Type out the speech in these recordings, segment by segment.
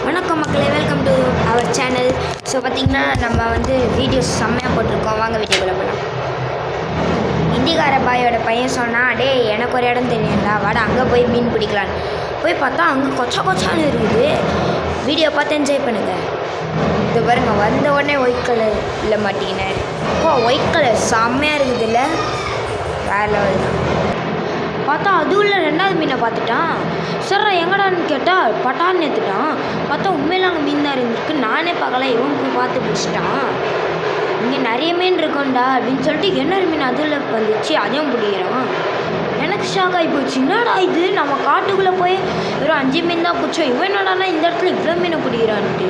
வணக்கம் மக்களே, welcome to our channel. So பார்த்திங்கன்னா நம்ம வீடியோஸ் செம்மையாக போட்டிருக்கோம். வாங்க வீடியோக்குள்ளே போகலாம். இந்திக்கார பாயோட பையன் சொன்னால், டே எனக்கு ஒரு இடம் தெரியும்டா, வாடா அங்கே போய் மீன் பிடிக்கலான்னு. போய் பார்த்தா அங்கே கொச்சான்னு இருக்குது. வீடியோ பார்த்து என்ஜாய் பண்ணுங்கள். இது பாருங்க, வந்த உடனே ஒயிட் கலர் இல்லை மாட்டிக்கினேன். ஒயிட் கலர் செம்மையாக இருக்குது இல்லை, வேறு லெவல் தான். பார்த்தா அதுவும் இல்லை, ரெண்டாவது மீனை பார்த்துட்டான். சார் எங்கடான்னு கேட்டால் பட்டான்னு ஏற்றுட்டான். பார்த்தா உண்மையில அங்கே மீன் தான் இருந்திருக்கு. நானே பார்க்கல, இவன் போய் பார்த்து பிடிச்சிட்டான். இங்கே நிறைய மீன் இருக்கும்டா அப்படின்னு சொல்லிட்டு இன்னொரு மீன் அதில் வந்துச்சு, அதையும் பிடிக்கிறான். எனக்கு ஷாக் ஆகி போச்சு. என்னடா இது, நம்ம காட்டுக்குள்ளே போய் வெறும் 5 மீன் தான் பிடிச்சோம், இவன் என்னடானா இந்த இடத்துல இவ்வளோ மீனை பிடிக்கிறான்ட்டு.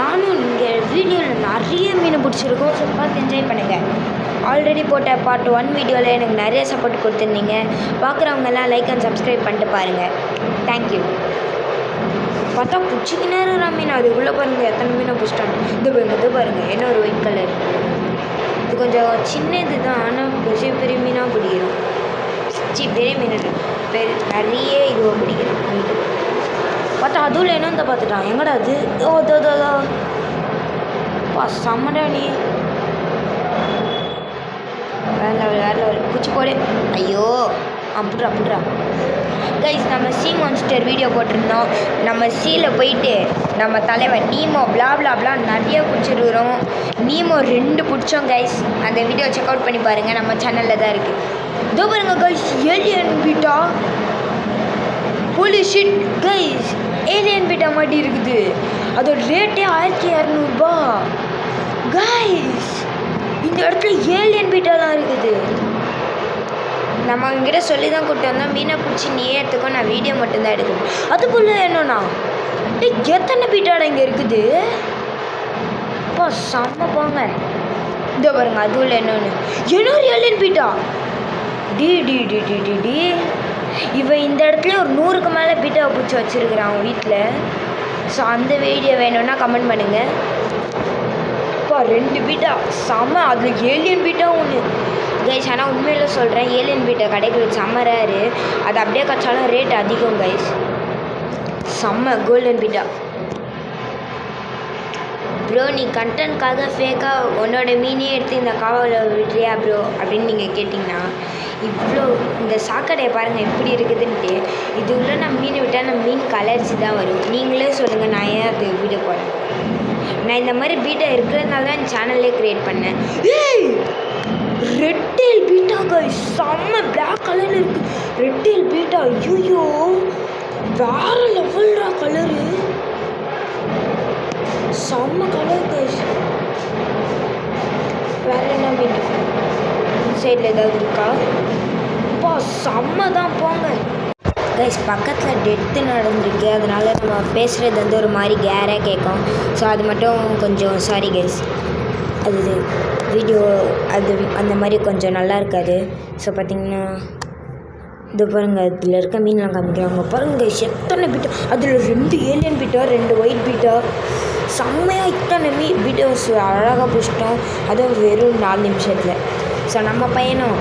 நானும் இங்கே வீடியோவில் நிறைய மீனை பிடிச்சிருக்கோம். ஸோ பார்த்து என்ஜாய் பண்ணுங்கள். ஆல்ரெடி போட்ட பார்ட் 1 வீடியோவில் எனக்கு நிறைய சப்போர்ட் கொடுத்துருந்தீங்க. பார்க்குறவங்கெல்லாம் லைக் அண்ட் சப்ஸ்கிரைப் பண்ணிட்டு பாருங்கள். தேங்க்யூ. பார்த்தா பிடிச்சிக்கினே இருக்கிற மீன் அதுக்குள்ளே பாருங்கள் எத்தனை மீனை பிடிச்சிட்டாங்க. இது பாருங்கள் என்ன ஒரு ஒயிட் கலர். இது கொஞ்சம் சின்ன இது தான், ஆனால் பெரிய பெரிய மீனாக பிடிக்கிறோம். பெரிய மீன் நிறைய இதுவாக பிடிக்கிறோம் மீன். பார்த்தா அதுவும் என்னன்னு பார்த்துட்டான். எங்கடா அது? செம்மடா நீ, வேற குச்சி போடு. ஐயோ புட்றா கைஸ், நம்ம சீ மான்ஸ்டர் வீடியோ போட்டிருந்தோம். நம்ம சீல போயிட்டு நம்ம தலைவன் நீமோ பிளா நிறைய பிடிச்சிருக்கிறோம். நீமோ 2 பிடிச்சோம் கைஸ். அந்த வீடியோ செக் அவுட் பண்ணி பாருங்கள், நம்ம சேனலில் தான் இருக்குது. இதோ பாருங்க guys, alien beta. Holy shit guys, alien beta மாட்டி இருக்குது. அதோட ரேட்டே 1200 கைஸ். இந்த இடத்துல ஏலியன் பீட்டாலாம் இருக்குது. நம்ம அவங்ககிட்ட சொல்லி தான் கூப்பிட்டு வந்தோம், மீனை பிடிச்சி நீ ஏற்றுக்கோ, நான் வீடியோ மட்டும்தான் எடுக்கணும். அதுக்குள்ளே என்னன்னா எத்தனை பீட்டாடா இங்கே இருக்குது. செம்ம போங்க. இதோ பாருங்க, அதுக்குள்ள என்னொன்று இன்னொரு ஏலியன் பீட்டா. டி இவன் இந்த இடத்துல ஒரு 100க்கு மேலே பீட்டாவை பிடிச்சி வச்சுருக்கிறான் அவன் வீட்டில். ஸோ அந்த வீடியோ வேணும்னா கமெண்ட் பண்ணுங்கள். 2 பீட்டா செம்ம. அதில் ஏலியன் பீட்டா ஒன்று கைஸ். ஆனால் உண்மையில் சொல்கிறேன், ஏலியன் பீட்டா கிடைக்கிறது செம்ம ரேரு. அது அப்படியே கச்சாலும் ரேட் அதிகம் கைஸ். செம்ம கோல்டன் பீட்டா. ப்ரோ நீ கண்டென்ட்காக ஃபேக்காக உன்னோட மீனே எடுத்து இந்த காவலில் விட்றியா ப்ரோ அப்படின்னு நீங்கள் கேட்டிங்கன்னா, இவ்வளோ இந்த சாக்கடையை பாருங்கள் எப்படி இருக்குதுன்ட்டு. இது உள்ள நான் மீன் விட்டால் நம்ம மீன் கலர்ச்சி தான் வரும். நீங்களே சொல்லுங்கள், நான் ஏன் அது வீடியோ போகிறேன். நான் இந்த மாதிரி பீட்டா இருக்கிறதுனால தான் என் சேனல்லே க்ரியேட் பண்ணேன். ரெட் டெயில் பீட்டா கைஸ், செம்ம பிளாக் கலரில் இருக்குது. ரெட் டெயில் பீட்டா, ஐயோ வேறு லெவல்ரா கலரு, செம்ம கலர் கைஸ். வேறு என்ன மீன் சைடில் ஏதாவது இருக்கா? செம்ம தான் போங்க கைஸ். பக்கத்தில் டெத்து நடந்திருக்கு, அதனால நம்ம பேசுகிறது ஒரு மாதிரி கேராக கேட்கும். ஸோ அது மட்டும் கொஞ்சம் சாரி கைஸ். அது வீடியோ அது அந்த மாதிரி கொஞ்சம் நல்லா இருக்காது. ஸோ பார்த்திங்கன்னா இது பாருங்கள், இதில் இருக்க மீன்லாம் காமிக்கிறாங்க பாருங்கள் கைஸ். எத்தனை பீட்டா, அதில் 2 ஏலியன் பீட்டா, 2 ஒயிட் பீட்டா. செம்மையாக இத்தனை பீட்டாஸ் அழகாக பிடிச்சிட்டோம், அதுவும் வெறும் 4 நிமிஷத்தில். ஸோ நம்ம பையனும்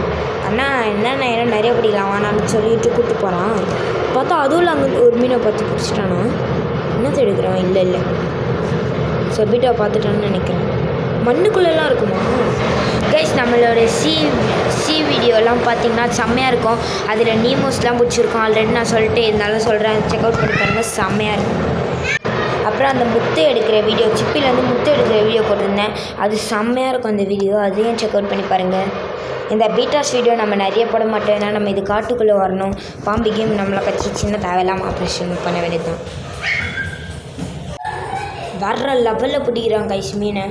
அண்ணா என்னென்ன இடம் நிறைய பிடிக்கலாம் வானான்னு சொல்லிட்டு கூப்பிட்டு போகிறான். பார்த்தா அதுவும் அங்கே ஒரு மீனை பார்த்து பிடிச்சிட்டானா, என்னத்தை எடுக்கிறான்? இல்லை ஸோ பீட்டாவை பார்த்துட்டான்னு நினைக்கிறேன். மண்ணுக்குள்ளெல்லாம் இருக்குமா கைஸ்? நம்மளோட சி வீடியோலாம் பார்த்திங்கன்னா செம்மையாக இருக்கும். அதில் நீமோஸ்லாம் பிடிச்சிருக்கோம். ஆல்ரெடி நான் சொல்லிட்டு இருந்தாலும் சொல்கிறேன், செக் அவுட் பண்ணி பாருங்கள், செம்மையாக இருக்கும். அப்புறம் அந்த முத்து எடுக்கிற வீடியோ, சிப்பிலேருந்து முத்து எடுக்கிற வீடியோ போட்டிருந்தேன், அது செம்மையாக இருக்கும் அந்த வீடியோ, அதையும் செக் அவுட் பண்ணி பாருங்கள். இந்த பீட்டாஸ் வீடியோ நம்ம நிறைய போட மாட்டோம், ஏன்னா நம்ம இது காட்டுக்குள்ளே வரணும். பாம்பு கேம் நம்மளை கட்சி சின்ன தேவையில்லாமல் ஆப்ரேஷன் பண்ண வேண்டியது தான். வர்ற லெவலில் பிடிக்கிறான் கைஸ் மீனை.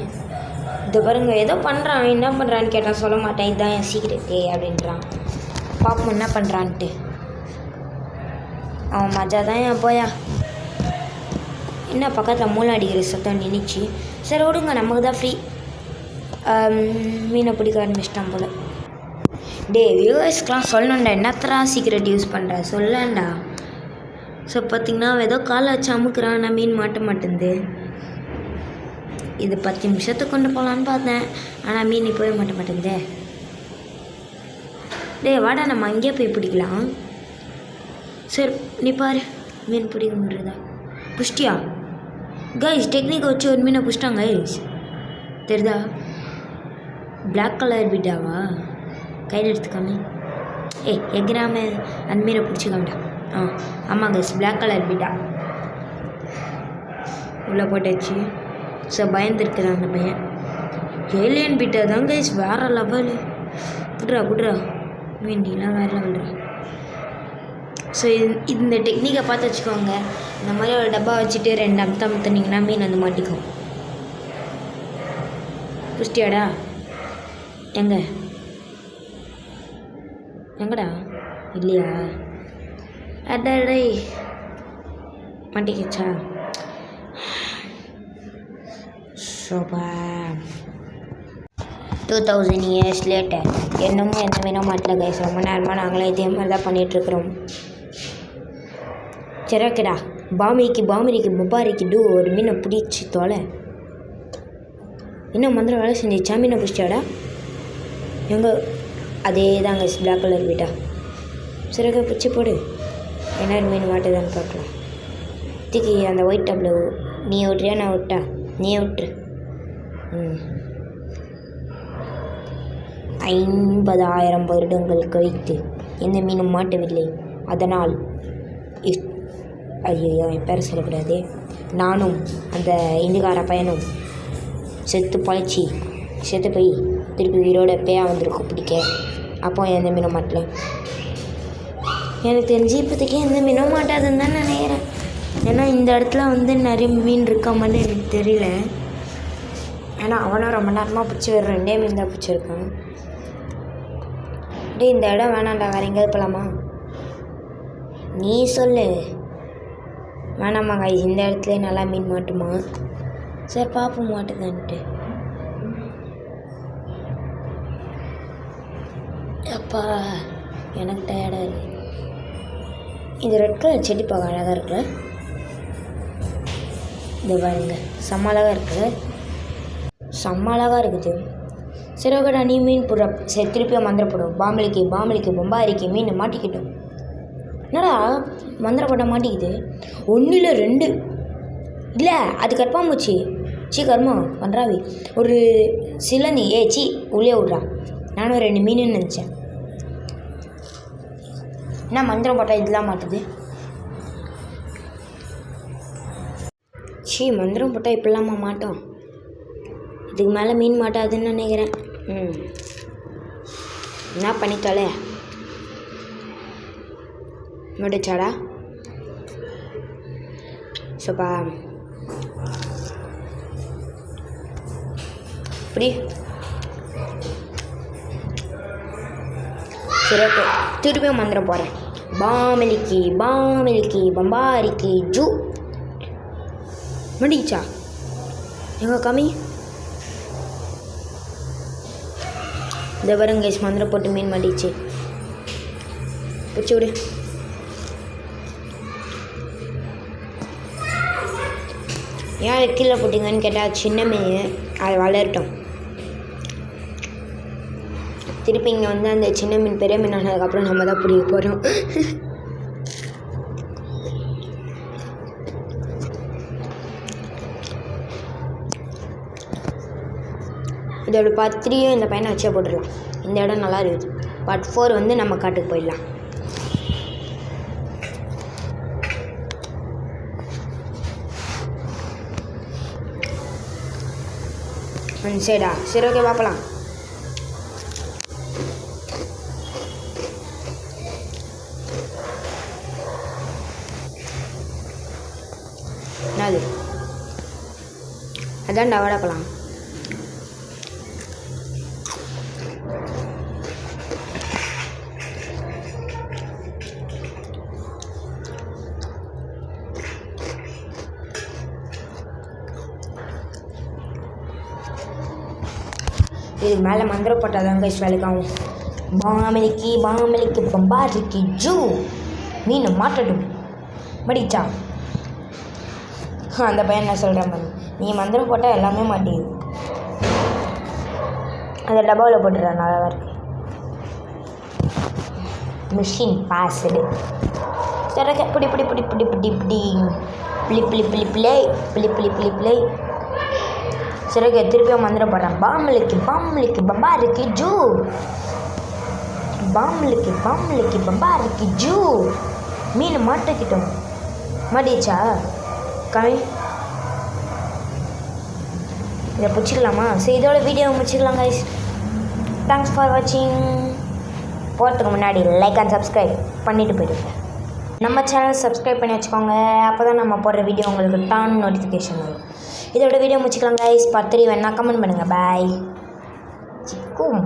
இது பாருங்கள், ஏதோ பண்ணுறான். என்ன பண்ணுறான்னு கேட்டால் சொல்ல மாட்டேன், இதுதான் என் சீக்ரெட்டே அப்படின்றான். பாப்போம் என்ன பண்ணுறான்ட்டு. அவன் மஜா தான் என் போயா. என்ன பக்கத்தில் மூளை அடிக்கிற சத்தம் நினைச்சு, சரி விடுங்க நமக்கு தான் ஃப்ரீ. மீனை பிடிக்க ஆரம்பிச்சிட்டான் போல். வியூவர்ஸ்க்கெலாம் சொல்லணுண்டா, என்னத்தரா சீக்ரெட் யூஸ் பண்ணுற சொல்லண்டா. ஸோ பார்த்திங்கன்னா ஏதோ காலை வச்சு அமுக்குறான், நான் மீன் மாட்ட மாட்டேங்குது. இது 10 நிமிஷத்துக்கு கொண்டு போகலான்னு பார்த்தேன், ஆனால் மீன் இப்போவே மாட்ட மாட்டேங்குதே. வாடா நம்ம அங்கேயே போய் பிடிக்கலாம். சரி நீ பாரு மீன் பிடிக்க முடியுதா. புஷ்டியா கைஸ்? டெக்னிக்கை வச்சு ஒரு மீனை புஷ்டாங்க கைஸ். தெரியுதா? பிளாக் கலர் பீட்டாவா? கையில் எடுத்துக்காம எக்ராம அந்த மீனை பிடிச்சிக்காமடா. ஆமாம் கைஸ், பிளாக் கலர் பீட்டா உள்ளே போட்டாச்சு. ஸோ பயந்துருக்குறான் அந்த பையன். ஏலியன் பீட்டா தான் கைஸ், வேறு லெவலு. குட்ரா மீன்லாம் வேறு லெவல்ரா. ஸோ இந்த டெக்னிக்கை பார்த்து வச்சுக்கோங்க. இந்த மாதிரி ஒரு டப்பா வச்சுட்டு 2 அமுத்தினீங்கன்னா மீன் வந்து மாட்டிக்கும். புஷ்டியாடா? எங்கடா? இல்லையா? அடடே மாட்டிக்கிச்சா? சோபா 2000 years லேட்டர் என்னமோ எந்த மீனும் மாட்டல கைஸ். ரொம்ப நேரமாக நாங்களே இதே மாதிரி தான் பண்ணிகிட்ருக்குறோம். சரி ஓகேடா. பாமிக்கு பப்பாரிக்கு டூ ஒரு மீனை பிடிச்சி தொலை. இன்னும் மந்திரம் வேலை செஞ்சிச்சா? மீனை பிடிச்சாடா? அதே தாங்க பிளாக் கலர் பீட்டா. சரி ஓகே, பிடிச்சி போடு. என்ன மீன் மாட்டுதான்னு பார்க்கலாம். தூக்கி அந்த ஒயிட் டப்பில் நீ விட்றியா நான் விட்டா? நீயே விட்டுரு. 50,000 வருடங்கள் கழித்து எந்த மீனும் மாட்டவில்லை. அதனால் ஐயோ என் பேரை சொல்லக்கூடாது. நானும் அந்த இந்துக்கார பையனும் செத்து போய் திருப்பி உயிரோட பேயா வந்திருக்கும் பிடிக்க. அப்போ எந்த மீனும் மாட்டல. எனக்கு தெரிஞ்சு இப்போதைக்கு எந்த மீனும் மாட்டாதுன்னு தான் நினைக்கிறேன். ஏன்னா இந்த இடத்துல வந்து நிறைய மீன் இருக்காமன்னு எனக்கு தெரியல. ஏன்னா அவனும் ரொம்ப நேரமாக பிடிச்சி ஒரு 2 மீன் தான் பிடிச்சிருக்கான். இந்த இடம் வேணாண்டா, வேறு எங்கேயாவது போகலாமா? நீ சொல்லு. வேணாமா கைஸ், இந்த இடத்துல நல்லா மீன் மாட்டுமா? சரி பார்ப்போம் மாட்டுதான்ட்டு. அப்பா எனக்கு டயர்டாக இருக்குது. இந்த ரெட் கலர் செடி பார்க்க அழகாக இருக்குல்ல? இந்த பாருங்க, செம்ம அழகாக இருக்குது. சரி ஓகேடா, நீ மீன் போடுற. சரி திருப்பியும் மந்திரம் போடும். பாம்பளிக்கு பொம்பாரிக்கு மீன் மாட்டிக்கிட்டோம். என்னடா மந்திரம் போட்டால் மாட்டிக்குது? 1 இல்லை 2 இல்லை, அது கற்பாம்பூச்சி. கர்மம் பண்ணுறாவி ஒரு சிலந்தி. உள்ளே விட்றா. நானும் 2 மீனுன்னு நினச்சேன். என்ன மந்திரம் போட்டால் இதெல்லாம் மாட்டுது? மந்திரம் போட்டால் இப்படிலாமா மாட்டோம்? இதுக்கு மேலே மீன் மாட்டாதுன்னு நினைக்கிறேன். என்ன பண்ணித்தாலே முடிச்சாடா? சோப்பா இப்படி. சரி ஓகே, திருப்பியும் மந்திரம் போகிறேன். பாமலிக்கு பம்பாரிக்கு ஜூ. முடிச்சா? எங்க கம்மி இந்த வரும் கைஸ், மந்திரம் போட்டு மீன் மாட்டிச்சு. பிடிச்சி விடு. ஏன் கீழே போட்டிங்கன்னு கேட்டால் சின்ன மீன் அது வளரட்டும். திருப்பி இங்கே வந்து அந்த சின்ன மீன் பெரிய மீன் ஆனதுக்கப்புறம் நம்ம தான் பிடிக்க போகிறோம். இதோட பார்ட் 3 இந்த பையனை வச்சே போட்டுடலாம். இந்த இடம் நல்லா இருக்குது. பார்ட் 4 வந்து நம்ம காட்டுக்கு போயிடலாம். சரிடா, சரி ஓகே பார்க்கலாம். என்னது? அதான்டா வடக்கலாம். இதுக்கு மேலே மந்திரம் போட்டால் கைஸ் வேலைக்காகும். பாமலிக்கு பம்பாரிக்கு ஜூ மீன் மாட்டட்டும். மடிச்சா அந்த பையன் என்ன சொல்கிறேன் பாரு, நீ மந்திரம் போட்டால் எல்லாமே மாட்டிடுது. அந்த டப்பாவில் போட்டுடுறா, நல்லா இருக்கு. Machine passed. சரி பிடி பிளி பிளி பிளி பிளே பிளி பிளி பிளி பிளே. சரி ஓகே, திருப்பியும் வந்துட போகிறேன். பாம்புலிக்கு பம்பாருக்கு ஜூ. பாம்புலிக்கு பம்பாருக்கு ஜூ. மீன் மாட்டிக்கிட்டோம். மாட்டிச்சா கம்மி. இதை பிடிச்சிக்கலாமா? சரி, இதோட வீடியோ முடிச்சிக்கலாம் கைஸ். தேங்க்ஸ் ஃபார் வாட்சிங். போகிறதுக்கு முன்னாடி லைக் அண்ட் சப்ஸ்கிரைப் பண்ணிவிட்டு போயிடுங்க. நம்ம சேனல் சப்ஸ்கிரைப் பண்ணி வச்சுக்கோங்க. அப்போ தான் நம்ம போடுற வீடியோ உங்களுக்கு டான் நோட்டிஃபிகேஷன் வரும். இதோட வீடியோ முடிச்சிக்கலாம் கைஸ். பார்த்துட்டு வேணா கமெண்ட் பண்ணுங்கள். பாய் சிக்கும்.